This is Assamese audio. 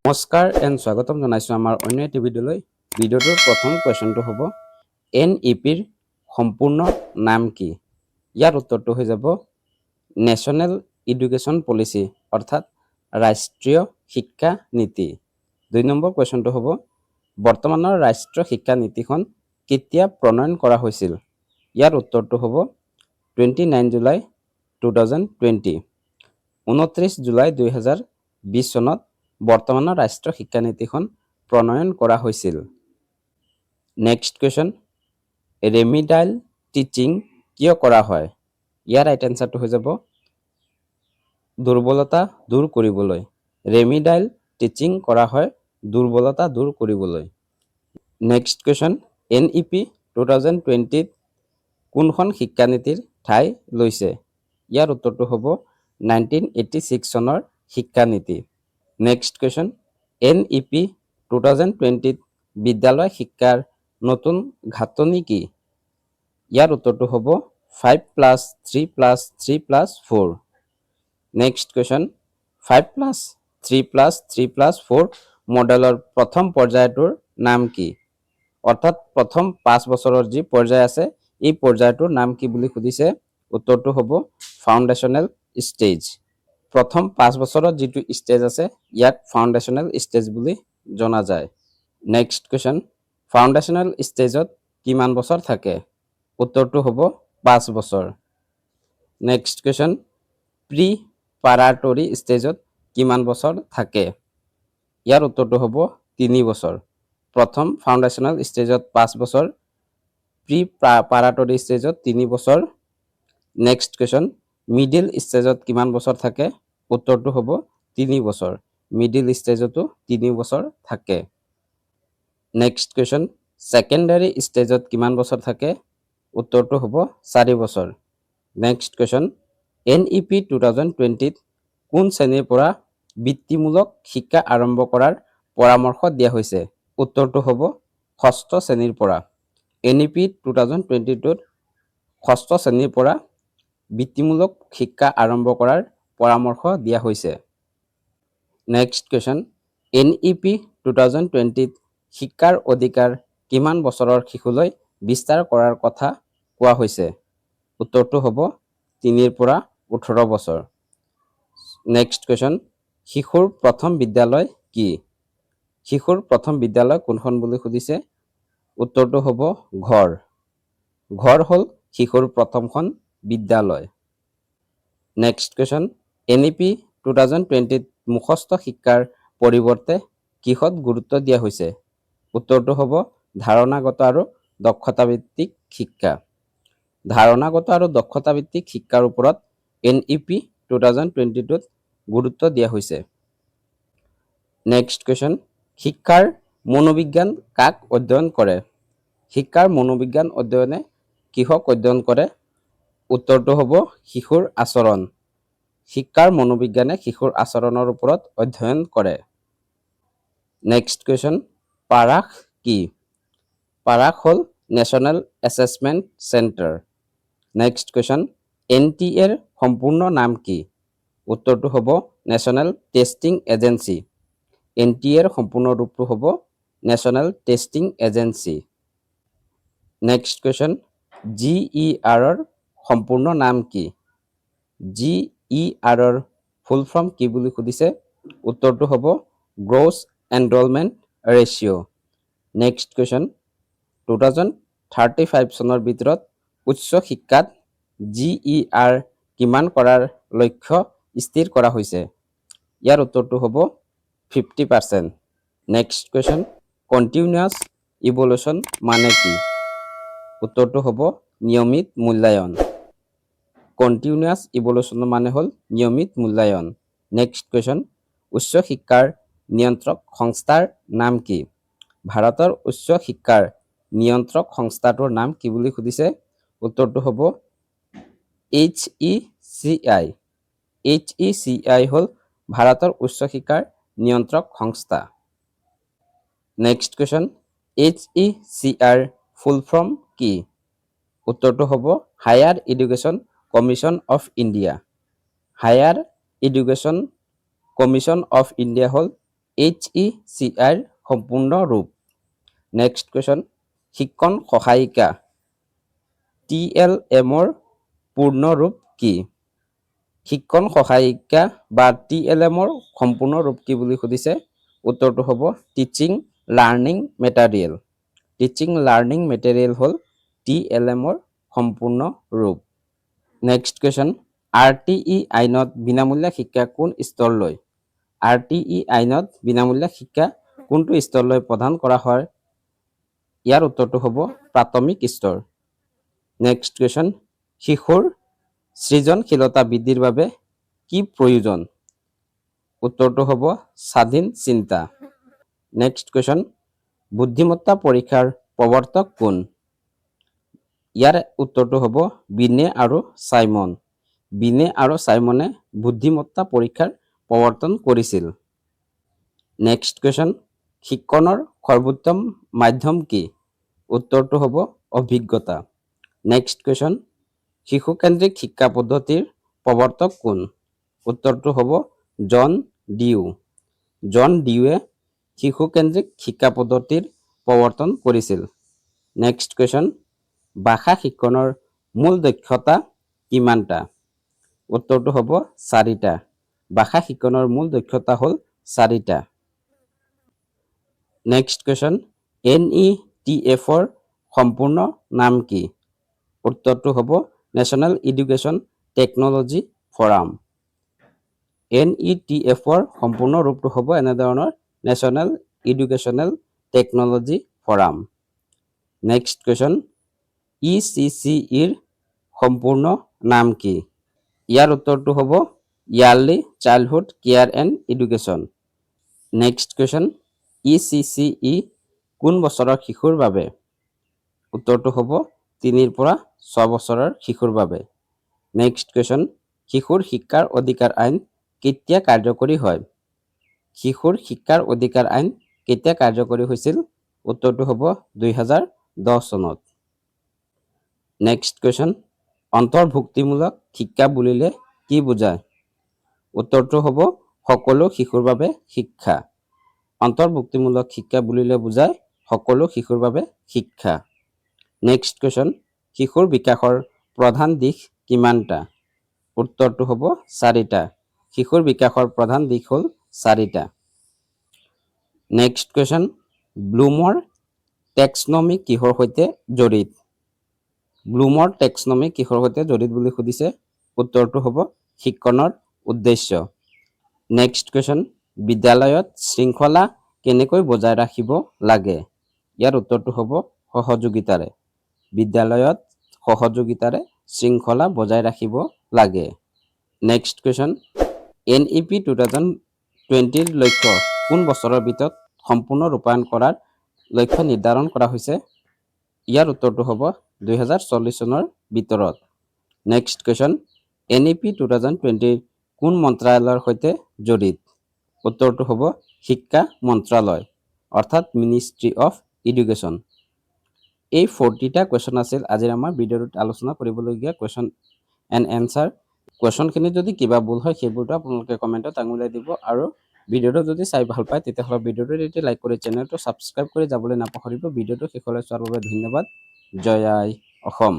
নমস্কাৰ এণ্ড স্বাগতম জনাইছোঁ আমাৰ অন্য এটি ভিডিঅ'লৈ। ভিডিঅ'টোৰ প্ৰথম কুৱেশ্যনটো হ'ব NEPৰ সম্পূৰ্ণ নাম কি? ইয়াৰ উত্তৰটো হৈ যাব নেশ্যনেল এডুকেশ্যন পলিচি অৰ্থাৎ ৰাষ্ট্ৰীয় শিক্ষা নীতি। 2 নম্বৰ কুৱেশ্যনটো হ'ব বৰ্তমানৰ ৰাষ্ট্ৰীয় শিক্ষা নীতিখন কেতিয়া প্ৰণয়ন কৰা হৈছিল? ইয়াৰ উত্তৰটো হ'ব 29 জুলাই 2020। 29 জুলাই 2020 চনত বৰ্তমানৰ ৰাষ্ট্ৰীয় শিক্ষা নীতিখন প্ৰণয়ন কৰা হৈছিল। নেক্সট কুৱেশ্যন ৰেমিডাইল টিচিং কিয় কৰা হয়? ইয়াৰ ৰাইট এনচাৰটো হৈ যাব দুৰ্বলতা দূৰ কৰিবলৈ। ৰেমিডাইল টিচিং কৰা হয় দুৰ্বলতা দূৰ কৰিবলৈ। নেক্সট কুৱেশ্যন NEP 2020 কোনখন শিক্ষানীতিৰ ঠাই লৈছে? ইয়াৰ উত্তৰটো হ'ব 1986 চনৰ শিক্ষানীতি। নেক্সট কুৱেশ্যন NEP 2020 বিদ্যালয় শিক্ষাৰ নতুন ঘাটনি কি? ইয়াৰ উত্তৰটো হ'ব 5+3+3+4। নেক্সট কুৱেশ্যন 5+3+3+4 মডেলৰ প্ৰথম পৰ্যায়টোৰ নাম কি? অৰ্থাৎ প্ৰথম 5 বছৰৰ যি পৰ্যায় আছে এই পৰ্যায়টোৰ নাম কি বুলি সুধিছে। উত্তৰটো হ'ব ফাউণ্ডেশ্যনেল ষ্টেজ। প্ৰথম 5 বছৰত যিটো ষ্টেজ আছে ইয়াক ফাউণ্ডেশ্যনেল ষ্টেজ বুলি জনা যায়। নেক্সট কুৱেশ্যন ফাউণ্ডেশ্যনেল ষ্টেজত কিমান বছৰ থাকে? উত্তৰটো হ'ব 5 বছৰ। নেক্সট কুৱেশ্যন প্ৰি পাৰাটৰি ষ্টেজত কিমান বছৰ থাকে? ইয়াৰ উত্তৰটো হ'ব 3 বছৰ। প্ৰথম ফাউণ্ডেশ্যনেল ষ্টেজত 5 বছৰ, প্ৰি পাৰাটৰি ষ্টেজত 3 বছৰ। নেক্সট কুৱেশ্যন মিডিল ষ্টেজত কিমান বছৰ থাকে? উত্তৰটো হ'ব 3 বছৰ। মিডিল ষ্টেজতো 3 বছৰ থাকে। নেক্সট কুৱেশ্যন ছেকেণ্ডাৰী ষ্টেজত কিমান বছৰ থাকে? উত্তৰটো হ'ব 4 বছৰ। নেক্সট কুৱেশ্যন NEP 2020 কোন শ্ৰেণীৰ পৰা বৃত্তিমূলক শিক্ষা আৰম্ভ কৰাৰ পৰামৰ্শ দিয়া হৈছে? উত্তৰটো হ'ব 6ষ্ঠ শ্ৰেণীৰ পৰা। NEP 2022ত 6ষ্ঠ শ্ৰেণীৰ পৰা বৃত্তিমূলক শিক্ষা আৰম্ভ কৰাৰ পৰামৰ্শ দিয়া হৈছে। নেক্সট কুৱেশ্যন NEP 2020ত শিক্ষাৰ অধিকাৰ কিমান বছৰৰ শিশুলৈ বিস্তাৰ কৰাৰ কথা কোৱা হৈছে? উত্তৰটো হ'ব 3 পৰা 18 বছৰ। নেক্সট কুৱেশ্যন শিশুৰ প্ৰথম বিদ্যালয় কি? শিশুৰ প্ৰথম বিদ্যালয় কোনখন বুলি সুধিছে। উত্তৰটো হ'ব ঘৰ। ঘৰ হ'ল শিশুৰ প্ৰথমখন বিদ্যালয়। নেক্সট কুৱেশ্যন NEP 2020ত মুখস্থ শিক্ষাৰ পৰিৱৰ্তে কিহত গুৰুত্ব দিয়া হৈছে? উত্তৰটো হ'ব ধাৰণাগত আৰু দক্ষতাভিত্তিক শিক্ষা। ধাৰণাগত আৰু দক্ষতাভিত্তিক শিক্ষাৰ ওপৰত NEP 2022ত গুৰুত্ব দিয়া হৈছে। নেক্সট কুৱেশ্যন শিক্ষাৰ মনোবিজ্ঞান কাক অধ্যয়ন কৰে? শিক্ষাৰ মনোবিজ্ঞান অধ্যয়নে কিহক অধ্যয়ন কৰে? উত্তৰটো হ'ব শিশুৰ আচৰণ। শিক্ষাৰ মনোবিজ্ঞানে শিশুৰ আচৰণৰ ওপৰত অধ্যয়ন কৰে। নেক্সট কুৱেশ্যন পাৰাখ কি? পাৰাখ হ'ল national assessment centre. Next question NTA ৰ সম্পূৰ্ণ নাম কি? উত্তৰটো হ'ব নেশ্যনেল টেষ্টিং এজেঞ্চি। NTA ৰ সম্পূৰ্ণ ৰূপটো হ'ব national testing agency. Next question GER ৰ সম্পূৰ্ণ নাম কি? GER ৰ ফুল ফৰ্ম কি বুলি সুধিছে। উত্তৰটো হ'ব gross enrolment ratio'. Next question 2035 চনৰ ভিতৰত উচ্চ শিক্ষাত GER কিমান কৰাৰ লক্ষ্য স্থিৰ কৰা হৈছে? ইয়াৰ উত্তৰটো হ'ব 50%। নেক্সট কুৱেশ্যন কণ্টিনিউৱাছ ইভলিউশ্যন মানে কি? উত্তৰটো হ'ব নিয়মিত মূল্যায়ন। কণ্টিনিউৱাছ ইভলিউশ্যন মানে হ'ল নিয়মিত মূল্যায়ন। নেক্সট কুৱেশ্যন উচ্চ শিক্ষাৰ নিয়ন্ত্ৰক সংস্থাৰ নাম কি? ভাৰতৰ উচ্চ শিক্ষাৰ নিয়ন্ত্ৰক সংস্থাটোৰ নাম কি বুলি সুধিছে। উত্তৰটো হ'ব HECI। HECI হ'ল ভাৰতৰ উচ্চ শিক্ষাৰ নিয়ন্ত্ৰক সংস্থা। নেক্সট কুৱেশ্যন HECI ফুল ফৰ্ম কি? উত্তৰটো হ'ব higher education commission of India. Higher education commission of India হ'ল HECI সম্পূৰ্ণ ৰূপ। নেক্সট কুৱেশ্যন, শিক্ষণ সহায়িকা TLM পূৰ্ণ ৰূপ কি? শিক্ষণ সহায়িকা বা TLM সম্পূৰ্ণ ৰূপ কি বুলি সুধিছে? উত্তৰটো হ'ব teaching learning material. Teaching learning material হ'ল TLM সম্পূৰ্ণ ৰূপ। নেক্সট কুৱেশ্যন, RTE আইনত বিনামূলীয়া শিক্ষা কোন স্তৰলৈ? RTE আইনত বিনামূলীয়া শিক্ষা কোনটো স্তৰলৈ প্ৰদান কৰা হয়? ইয়াৰ উত্তৰটো হ'ব প্ৰাথমিক স্তৰ। নেক্সট কুৱেশ্যন, শিশুৰ সৃজনশীলতা বৃদ্ধিৰ বাবে কি প্ৰয়োজন? উত্তৰটো হ'ব স্বাধীন চিন্তা। নেক্সট কুৱেশ্যন, বুদ্ধিমত্তা পৰীক্ষাৰ প্ৰৱৰ্তক কোন? ইয়াৰ উত্তৰটো হ'ব বিনে আৰু চাইমন। বিনে আৰু চাইমনে বুদ্ধিমত্তা পৰীক্ষাৰ প্ৰৱৰ্তন কৰিছিল। নেক্সট কুৱেশ্যন, শিক্ষণৰ সৰ্বোত্তম মাধ্যম কি? উত্তৰটো হ'ব অভিজ্ঞতা। নেক্সট কুৱেশ্যন, শিশুকেন্দ্ৰিক শিক্ষা পদ্ধতিৰ প্ৰৱৰ্তক কোন? উত্তৰটো হ'ব জন ডিউ। জন ডিউৱে শিশুকেন্দ্ৰিক শিক্ষা পদ্ধতিৰ প্ৰৱৰ্তন কৰিছিল। নেক্সট কুৱেশ্যন, ভাষা শিক্ষণৰ মূল দক্ষতা কিমানটা? উত্তৰটো হ'ব 4টা। ভাষা শিক্ষণৰ মূল দক্ষতা হ'ল 4টা। নেক্সট কুৱেশ্যন, NETF সম্পূৰ্ণ নাম কি? উত্তৰটো হ'ব national education technology forum. NETF সম্পূৰ্ণ ৰূপটো হ'ব এনেধৰণৰ national educational technology forum. Next question, ECCE সম্পূৰ্ণ নাম কি? ইয়াৰ উত্তৰটো হ'ব yearly childhood care and education. Next question, ECCE কোন বছৰৰ শিশুৰ বাবে? উত্তৰটো হ'ব 3ৰ পৰা 6 বছৰৰ শিশুৰ বাবে। নেক্সট কুৱেশ্যন, শিশুৰ শিক্ষাৰ অধিকাৰ আইন কেতিয়া কাৰ্যকৰী হয়? শিশুৰ শিক্ষাৰ অধিকাৰ আইন কেতিয়া কাৰ্যকৰী হৈছিল? উত্তৰটো হ'ব 2010 চনত। নেক্সট কুৱেশ্যন, অন্তৰ্ভুক্তিমূলক শিক্ষা বুলিলে কি বুজায়? উত্তৰটো হ'ব সকলো শিশুৰ বাবে শিক্ষা। অন্তৰ্ভুক্তিমূলক শিক্ষা বুলিলে বুজায় সকলো শিশুৰ বাবে শিক্ষা। নেক্সট কুৱেশ্যন, শিশুৰ বিকাশৰ প্ৰধান দিশ কিমানটা? উত্তৰটো হ'ব 4টা। শিশুৰ বিকাশৰ প্ৰধান দিশ হ'ল 4টা। নেক্সট কুৱেশ্যন, ব্লুমৰ টেক্সনমি কিহৰ সৈতে জড়িত? ব্লুমৰ টেক্সনমি কিহৰ সৈতে জড়িত বুলি সুধিছে? উত্তৰটো হ'ব শিক্ষণৰ উদ্দেশ্য। নেক্সট কুৱেশ্যন, বিদ্যালয়ত শৃংখলা কেনেকৈ বজাই ৰাখিব লাগে? ইয়াৰ উত্তৰটো হ'ব সহযোগিতাৰে। বিদ্যালয়ত সহযোগিতাৰে শৃংখলা বজাই ৰাখিব লাগে। নেক্সট কুৱেশ্যন, NEP 2020ৰ লক্ষ্য কোন বছৰৰ ভিতৰত সম্পূৰ্ণ ৰূপায়ণ কৰাৰ লক্ষ্য নিৰ্ধাৰণ কৰা হৈছে? ইয়াৰ উত্তৰটো হ'ব 2040 চনৰ ভিতৰত। নেক্সট কুৱেশ্যন, NEP 2020 কোন মন্ত্ৰালয়ৰ সৈতে জড়িত? উত্তৰটো হ'ব শিক্ষা মন্ত্ৰালয় অৰ্থাৎ মিনিষ্ট্ৰী অফ এডুকেশ্যন। এই 40টা কুৱেশ্যন আছিল আজিৰ আমাৰ ভিডিঅ'টোত আলোচনা কৰিবলগীয়া কুৱেশ্যন এণ্ড এনচাৰ। কুৱেশ্যনখিনি যদি কিবা ভুল হয় সেইবোৰতো আপোনালোকে কমেণ্টত আঙুলিয়াই দিব আৰু ভিডিঅ'টো যদি চাই ভাল পায় তেতিয়াহ'লে ভিডিঅ'টো এতিয়া লাইক কৰি চেনেলটো ছাবস্ক্ৰাইব কৰি যাবলৈ নাপাহৰিব। ভিডিঅ'টো শেষলৈ চোৱাৰ বাবে ধন্যবাদ। জয় আই অসম।